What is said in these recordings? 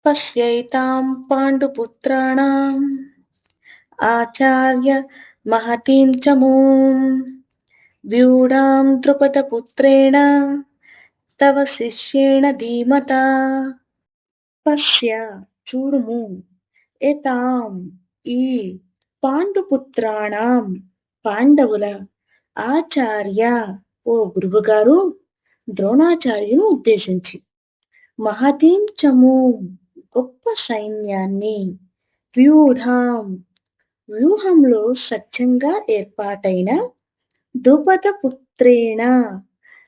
పశ్యైతాం పాండుపుత్రాణాం ఆచార్య మహతీం చ మూం వ్యూఢాం ద్రుపదపుత్రేణ తవ శిష్యేణ ధీమతా. పశ్య చూడుము, ఏతాం ఈ పాండుపుత్రాణం పాండవుల ఆచార్య ఓ గురువుగారు ద్రోణాచార్యును ఉద్దేశించి మహతీం చము గొప్ప సైన్యాన్ని వ్యూఢాం వ్యూహంలో సజ్జంగా ఏర్పాటైన ద్రుపద పుత్రేణ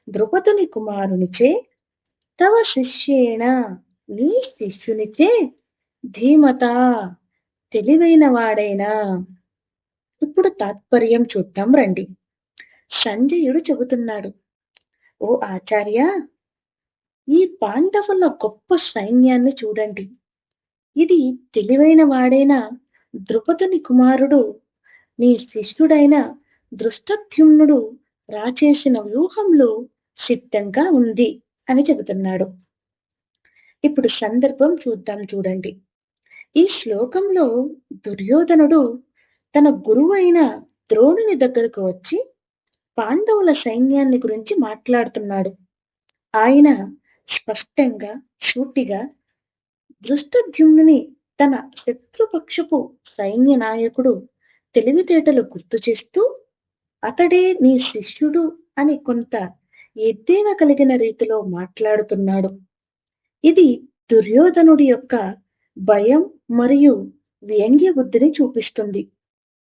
ద్రుపదుని కుమారునిచే తవ శిష్యేణ నీ శిష్యునిచే ధీమత తెలివైన వాడైనా. ఇప్పుడు తాత్పర్యం చూద్దాం రండి. సంజయుడు చెబుతున్నాడు, ఓ ఆచార్య, ఈ పాండవుల గొప్ప సైన్యాన్ని చూడండి. ఇది తెలివైన వాడైన ద్రుపదుని కుమారుడు నీ శిష్యుడైన దృష్టద్యుమ్నుడు రాచేసిన వ్యూహంలో సిద్ధంగా ఉంది అని చెబుతున్నాడు. ఇప్పుడు సందర్భం చూద్దాం చూడండి. ఈ శ్లోకంలో దుర్యోధనుడు తన గురువైన ద్రోణుని దగ్గరకు వచ్చి పాండవుల సైన్యాన్ని గురించి మాట్లాడుతున్నాడు. ఆయన స్పష్టంగా సూటిగా దృష్టద్యుమ్నుని తన శత్రుపక్షపు సైన్య నాయకుడు తెలివితేటలు గుర్తు చేస్తూ అతడే నీ శిష్యుడు అని కొంత ఎద్దేవా కలిగిన రీతిలో మాట్లాడుతున్నాడు. ఇది దుర్యోధనుడి యొక్క భయం మరియు వ్యంగ్య బుద్ధిని చూపిస్తుంది.